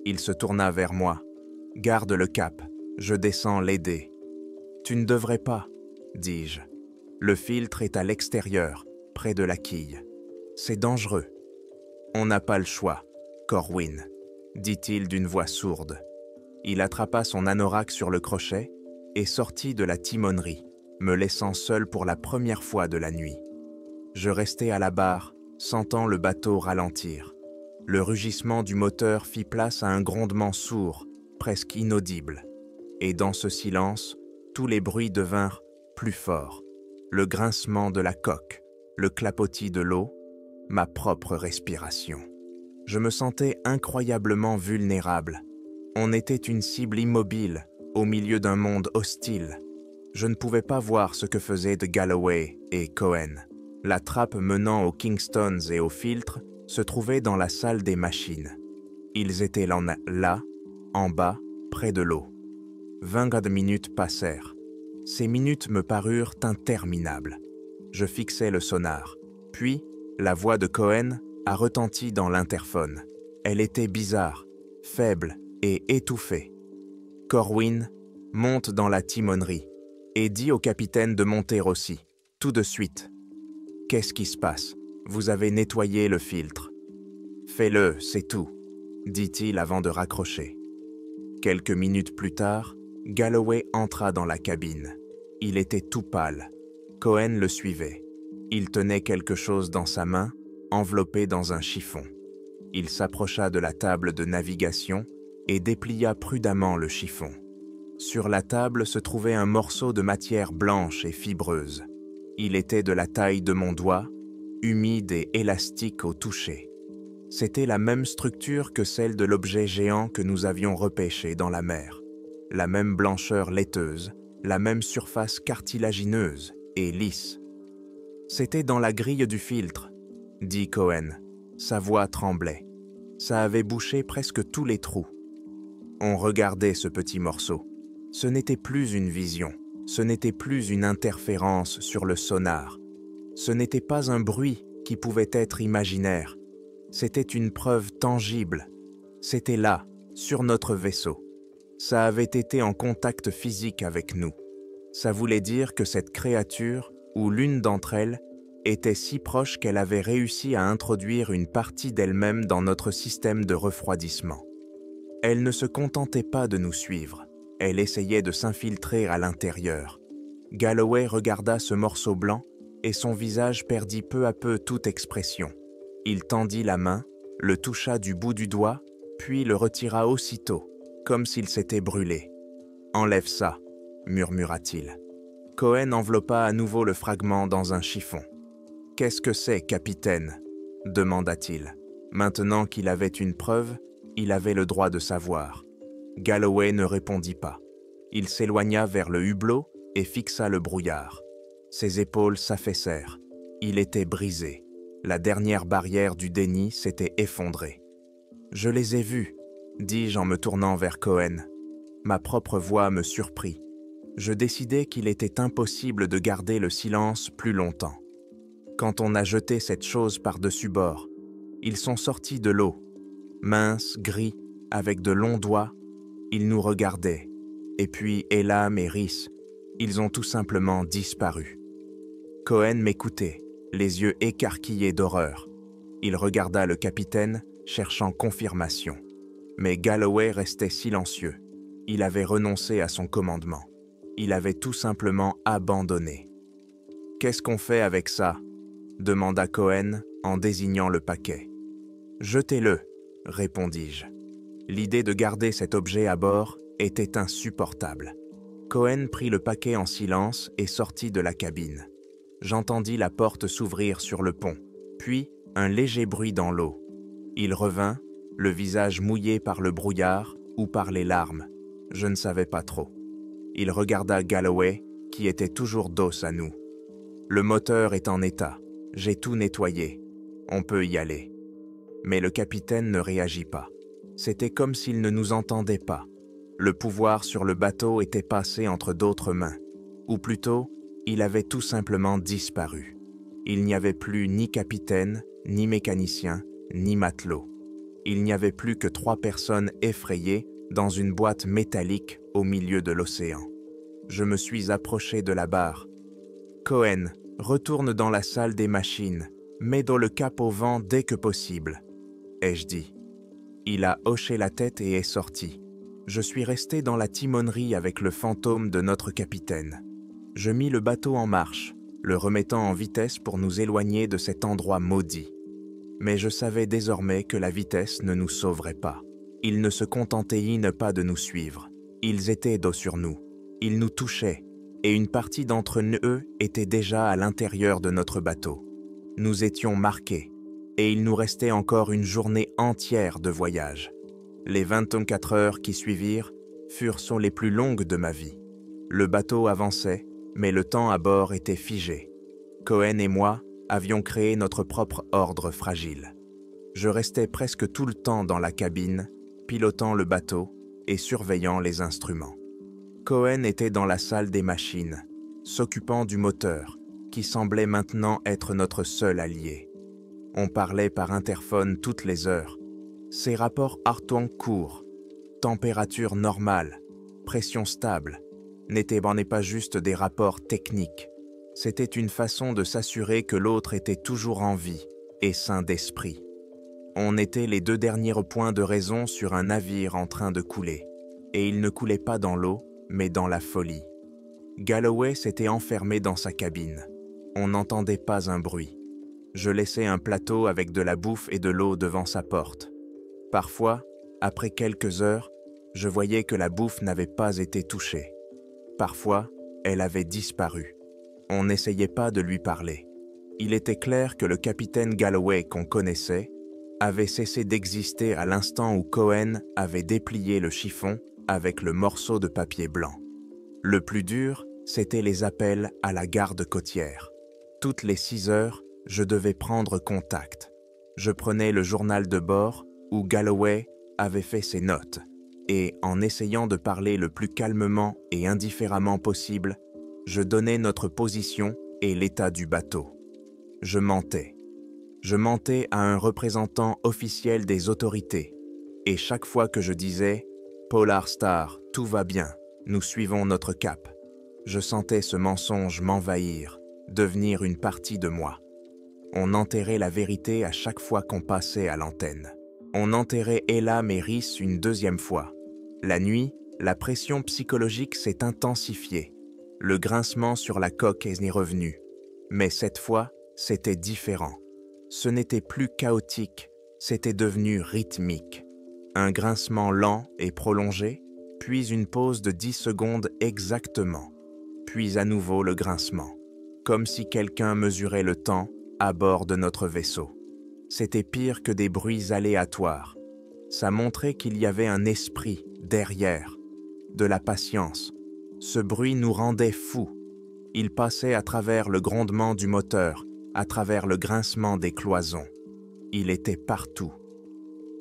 Speaker 1: Il se tourna vers moi. « Garde le cap. Je descends l'aider. »« Tu ne devrais pas, » dis-je. « Le filtre est à l'extérieur, près de la quille. C'est dangereux. »« On n'a pas le choix, Corwin, » dit-il d'une voix sourde. Il attrapa son anorak sur le crochet et sortit de la timonerie, me laissant seul pour la première fois de la nuit. Je restai à la barre, sentant le bateau ralentir. Le rugissement du moteur fit place à un grondement sourd, presque inaudible. Et dans ce silence, tous les bruits devinrent plus forts. Le grincement de la coque, le clapotis de l'eau, ma propre respiration. Je me sentais incroyablement vulnérable. On était une cible immobile, au milieu d'un monde hostile. Je ne pouvais pas voir ce que faisaient de Galloway et Cohen. La trappe menant aux Kingstons et aux filtres se trouvait dans la salle des machines. Ils étaient là, en bas, près de l'eau. 20 minutes passèrent. Ces minutes me parurent interminables. Je fixai le sonar. Puis, la voix de Cohen a retenti dans l'interphone. Elle était bizarre, faible et étouffée. « Corwin, monte dans la timonerie et dis au capitaine de monter aussi, tout de suite. » « Qu'est-ce qui se passe ? Vous avez nettoyé le filtre. Fais-le, c'est tout, dit-il avant de raccrocher. Quelques minutes plus tard, Galloway entra dans la cabine. Il était tout pâle. Cohen le suivait. Il tenait quelque chose dans sa main, enveloppé dans un chiffon. Il s'approcha de la table de navigation et déplia prudemment le chiffon. Sur la table se trouvait un morceau de matière blanche et fibreuse. Il était de la taille de mon doigt, humide et élastique au toucher. C'était la même structure que celle de l'objet géant que nous avions repêché dans la mer. La même blancheur laiteuse, la même surface cartilagineuse et lisse. C'était dans la grille du filtre, dit Cohen. Sa voix tremblait. Ça avait bouché presque tous les trous. On regardait ce petit morceau. Ce n'était plus une vision, ce n'était plus une interférence sur le sonar. Ce n'était pas un bruit qui pouvait être imaginaire. C'était une preuve tangible. C'était là, sur notre vaisseau. Ça avait été en contact physique avec nous. Ça voulait dire que cette créature, ou l'une d'entre elles, était si proche qu'elle avait réussi à introduire une partie d'elle-même dans notre système de refroidissement. Elle ne se contentait pas de nous suivre. Elle essayait de s'infiltrer à l'intérieur. Galloway regarda ce morceau blanc et son visage perdit peu à peu toute expression. Il tendit la main, le toucha du bout du doigt, puis le retira aussitôt, comme s'il s'était brûlé. « Enlève ça », murmura-t-il. Cohen enveloppa à nouveau le fragment dans un chiffon. « Qu'est-ce que c'est, capitaine » demanda-t-il. Maintenant qu'il avait une preuve, il avait le droit de savoir. Galloway ne répondit pas. Il s'éloigna vers le hublot et fixa le brouillard. Ses épaules s'affaissèrent. Il était brisé. La dernière barrière du déni s'était effondrée. « Je les ai vus », dis-je en me tournant vers Cohen. Ma propre voix me surprit. Je décidai qu'il était impossible de garder le silence plus longtemps. Quand on a jeté cette chose par-dessus bord, ils sont sortis de l'eau, minces, gris, avec de longs doigts. Ils nous regardaient, et puis Elam et Rhys, ils ont tout simplement disparu. Cohen m'écoutait, les yeux écarquillés d'horreur. Il regarda le capitaine, cherchant confirmation. Mais Galloway restait silencieux. Il avait renoncé à son commandement. Il avait tout simplement abandonné. « Qu'est-ce qu'on fait avec ça ?» demanda Cohen en désignant le paquet. « Jetez-le », répondis-je. L'idée de garder cet objet à bord était insupportable. Cohen prit le paquet en silence et sortit de la cabine. J'entendis la porte s'ouvrir sur le pont, puis un léger bruit dans l'eau. Il revint, le visage mouillé par le brouillard ou par les larmes. Je ne savais pas trop. Il regarda Galloway, qui était toujours dos à nous. « Le moteur est en état. J'ai tout nettoyé. On peut y aller. » Mais le capitaine ne réagit pas. C'était comme s'il ne nous entendait pas. Le pouvoir sur le bateau était passé entre d'autres mains. Ou plutôt, il avait tout simplement disparu. Il n'y avait plus ni capitaine, ni mécanicien, ni matelot. Il n'y avait plus que 3 personnes effrayées dans une boîte métallique au milieu de l'océan. Je me suis approché de la barre. « Cohen, retourne dans la salle des machines. Mets dans le cap au vent dès que possible. » ai-je dit. Il a hoché la tête et est sorti. Je suis resté dans la timonerie avec le fantôme de notre capitaine. Je mis le bateau en marche, le remettant en vitesse pour nous éloigner de cet endroit maudit. Mais je savais désormais que la vitesse ne nous sauverait pas. Ils ne se contentaient pas de nous suivre. Ils étaient dos sur nous. Ils nous touchaient, et une partie d'entre eux était déjà à l'intérieur de notre bateau. Nous étions marqués, et il nous restait encore une journée entière de voyage. Les 24 heures qui suivirent sont les plus longues de ma vie. Le bateau avançait, mais le temps à bord était figé. Cohen et moi avions créé notre propre ordre fragile. Je restais presque tout le temps dans la cabine, pilotant le bateau et surveillant les instruments. Cohen était dans la salle des machines, s'occupant du moteur, qui semblait maintenant être notre seul allié. On parlait par interphone toutes les heures. Ses rapports Hartung courts, température normale, pression stable, n'étaient pas juste des rapports techniques. C'était une façon de s'assurer que l'autre était toujours en vie et sain d'esprit. On était les 2 derniers points de raison sur un navire en train de couler, et il ne coulait pas dans l'eau, mais dans la folie. Galloway s'était enfermé dans sa cabine. On n'entendait pas un bruit. Je laissais un plateau avec de la bouffe et de l'eau devant sa porte. Parfois, après quelques heures, je voyais que la bouffe n'avait pas été touchée. Parfois, elle avait disparu. On n'essayait pas de lui parler. Il était clair que le capitaine Galloway qu'on connaissait avait cessé d'exister à l'instant où Cohen avait déplié le chiffon avec le morceau de papier blanc. Le plus dur, c'était les appels à la garde côtière. Toutes les 6 heures, je devais prendre contact. Je prenais le journal de bord où Galloway avait fait ses notes et, en essayant de parler le plus calmement et indifféremment possible, je donnais notre position et l'état du bateau. Je mentais. Je mentais à un représentant officiel des autorités et chaque fois que je disais « Polar Star, tout va bien, nous suivons notre cap », je sentais ce mensonge m'envahir, devenir une partie de moi. On enterrait la vérité à chaque fois qu'on passait à l'antenne. On enterrait Elam et Rhys une 2e fois. La nuit, la pression psychologique s'est intensifiée. Le grincement sur la coque est revenu. Mais cette fois, c'était différent. Ce n'était plus chaotique, c'était devenu rythmique. Un grincement lent et prolongé, puis une pause de 10 secondes exactement, puis à nouveau le grincement, comme si quelqu'un mesurait le temps à bord de notre vaisseau. C'était pire que des bruits aléatoires. Ça montrait qu'il y avait un esprit derrière, de la patience. Ce bruit nous rendait fous. Il passait à travers le grondement du moteur, à travers le grincement des cloisons. Il était partout.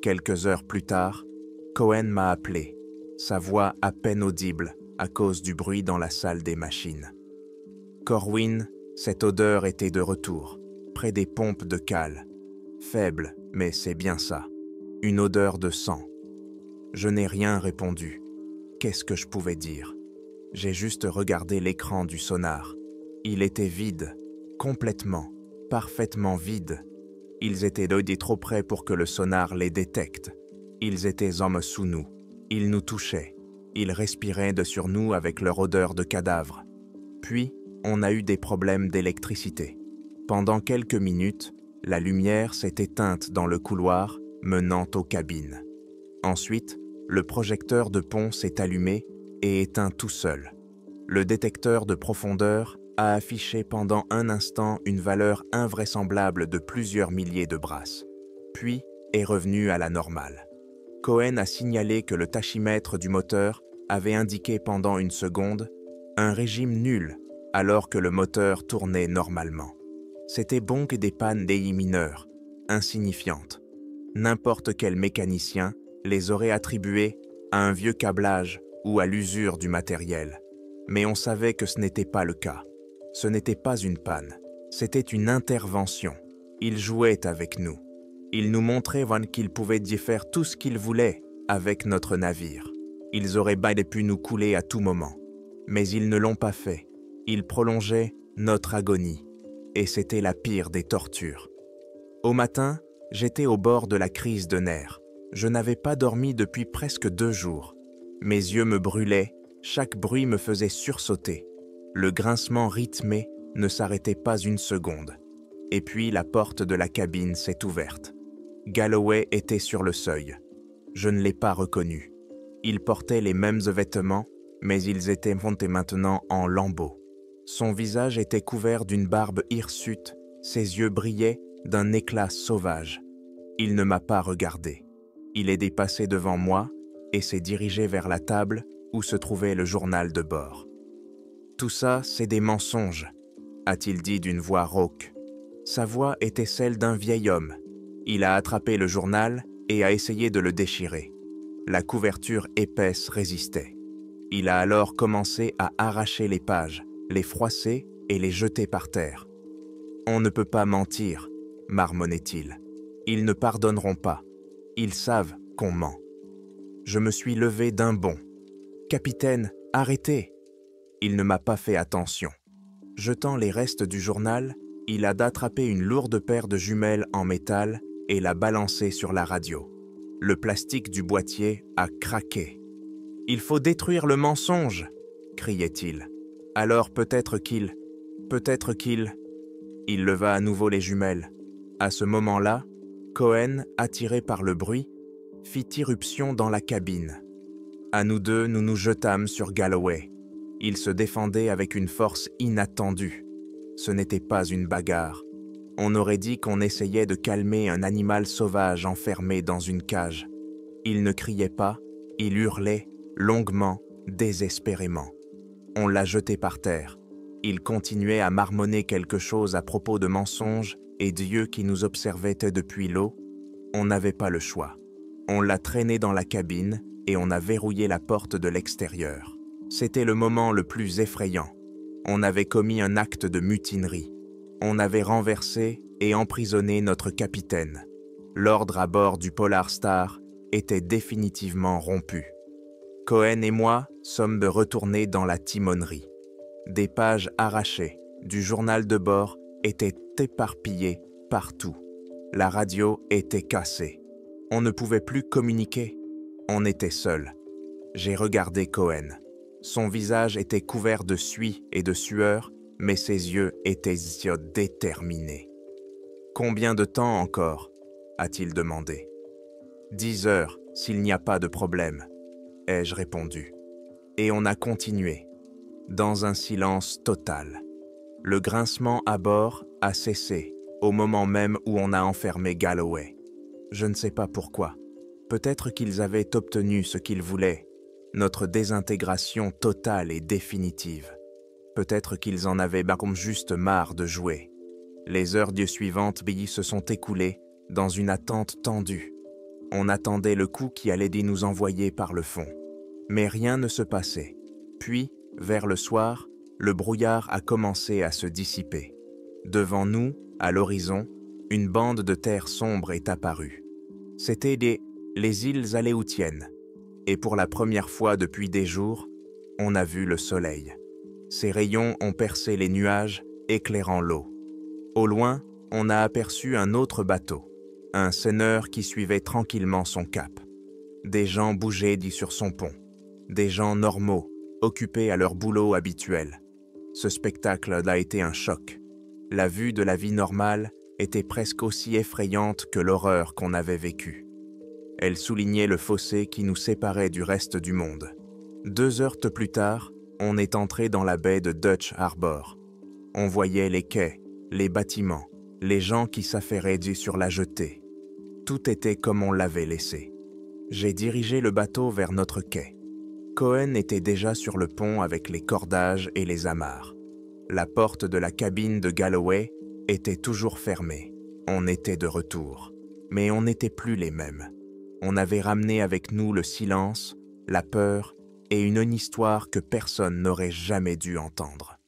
Speaker 1: Quelques heures plus tard, Cohen m'a appelé, sa voix à peine audible à cause du bruit dans la salle des machines. Corwin, cette odeur était de retour, près des pompes de cale. Faible, mais c'est bien ça. Une odeur de sang. Je n'ai rien répondu. Qu'est-ce que je pouvais dire? J'ai juste regardé l'écran du sonar. Il était vide, complètement, parfaitement vide. Ils étaient trop près pour que le sonar les détecte. Ils étaient hommes sous nous. Ils nous touchaient. Ils respiraient de sur nous avec leur odeur de cadavre. Puis, on a eu des problèmes d'électricité. Pendant quelques minutes, la lumière s'est éteinte dans le couloir menant aux cabines. Ensuite, le projecteur de pont s'est allumé et éteint tout seul. Le détecteur de profondeur a affiché pendant un instant une valeur invraisemblable de plusieurs milliers de brasses, puis est revenu à la normale. Cohen a signalé que le tachymètre du moteur avait indiqué pendant une seconde un régime nul alors que le moteur tournait normalement. C'était bon que des pannes d'EI mineures, insignifiantes. N'importe quel mécanicien les aurait attribuées à un vieux câblage ou à l'usure du matériel. Mais on savait que ce n'était pas le cas. Ce n'était pas une panne, c'était une intervention. Ils jouaient avec nous. Ils nous montraient qu'ils pouvaient y faire tout ce qu'ils voulaient avec notre navire. Ils auraient pu nous couler à tout moment. Mais ils ne l'ont pas fait. Ils prolongeaient notre agonie. Et c'était la pire des tortures. Au matin, j'étais au bord de la crise de nerfs. Je n'avais pas dormi depuis presque 2 jours. Mes yeux me brûlaient, chaque bruit me faisait sursauter. Le grincement rythmé ne s'arrêtait pas une seconde. Et puis la porte de la cabine s'est ouverte. Galloway était sur le seuil. Je ne l'ai pas reconnu. Il portait les mêmes vêtements, mais ils étaient montés maintenant en lambeaux. Son visage était couvert d'une barbe hirsute, ses yeux brillaient d'un éclat sauvage. Il ne m'a pas regardé. Il est dépassé devant moi et s'est dirigé vers la table où se trouvait le journal de bord. « Tout ça, c'est des mensonges », a-t-il dit d'une voix rauque. Sa voix était celle d'un vieil homme. Il a attrapé le journal et a essayé de le déchirer. La couverture épaisse résistait. Il a alors commencé à arracher les pages, les froisser et les jeter par terre. « On ne peut pas mentir », marmonnait-il. « Ils ne pardonneront pas. Ils savent qu'on ment. » Je me suis levé d'un bond. « Capitaine, arrêtez !» Il ne m'a pas fait attention. Jetant les restes du journal, Il a d'attraper une lourde paire de jumelles en métal et la balancer sur la radio. Le plastique du boîtier a craqué. « Il faut détruire le mensonge !» criait-il. « Alors peut-être qu'il... Il leva à nouveau les jumelles. À ce moment-là, Cohen, attiré par le bruit, fit irruption dans la cabine. À nous deux, nous nous jetâmes sur Galloway. Il se défendait avec une force inattendue. Ce n'était pas une bagarre. On aurait dit qu'on essayait de calmer un animal sauvage enfermé dans une cage. Il ne criait pas, il hurlait, longuement, désespérément. On l'a jeté par terre. Il continuait à marmonner quelque chose à propos de mensonges et Dieu qui nous observait depuis l'eau. On n'avait pas le choix. On l'a traîné dans la cabine et on a verrouillé la porte de l'extérieur. C'était le moment le plus effrayant. On avait commis un acte de mutinerie. On avait renversé et emprisonné notre capitaine. L'ordre à bord du Polar Star était définitivement rompu. Cohen et moi sommes retournés dans la timonerie. Des pages arrachées du journal de bord étaient éparpillées partout. La radio était cassée. On ne pouvait plus communiquer. On était seuls. J'ai regardé Cohen. Son visage était couvert de suie et de sueur, mais ses yeux étaient déterminés. « Combien de temps encore ?» a-t-il demandé. « 10 heures, s'il n'y a pas de problème, » ai-je répondu. Et on a continué, dans un silence total. Le grincement à bord a cessé, au moment même où on a enfermé Galloway. Je ne sais pas pourquoi. Peut-être qu'ils avaient obtenu ce qu'ils voulaient, notre désintégration totale et définitive. Peut-être qu'ils en avaient juste marre de jouer. Les heures suivantes se sont écoulées dans une attente tendue. On attendait le coup qui allait nous envoyer par le fond. Mais rien ne se passait. Puis, vers le soir, le brouillard a commencé à se dissiper. Devant nous, à l'horizon, une bande de terre sombre est apparue. C'étaient les îles Aléoutiennes. Et pour la première fois depuis des jours, on a vu le soleil. Ses rayons ont percé les nuages, éclairant l'eau. Au loin, on a aperçu un autre bateau, un seineur qui suivait tranquillement son cap. Des gens bougeaient sur son pont. Des gens normaux, occupés à leur boulot habituel. Ce spectacle a été un choc. La vue de la vie normale était presque aussi effrayante que l'horreur qu'on avait vécue. Elle soulignait le fossé qui nous séparait du reste du monde. 2 heures plus tard, on est entré dans la baie de Dutch Harbor. On voyait les quais, les bâtiments, les gens qui s'affairaient sur la jetée. Tout était comme on l'avait laissé. J'ai dirigé le bateau vers notre quai. Cohen était déjà sur le pont avec les cordages et les amarres. La porte de la cabine de Galloway était toujours fermée. On était de retour. Mais on n'était plus les mêmes. On avait ramené avec nous le silence, la peur et une histoire que personne n'aurait jamais dû entendre.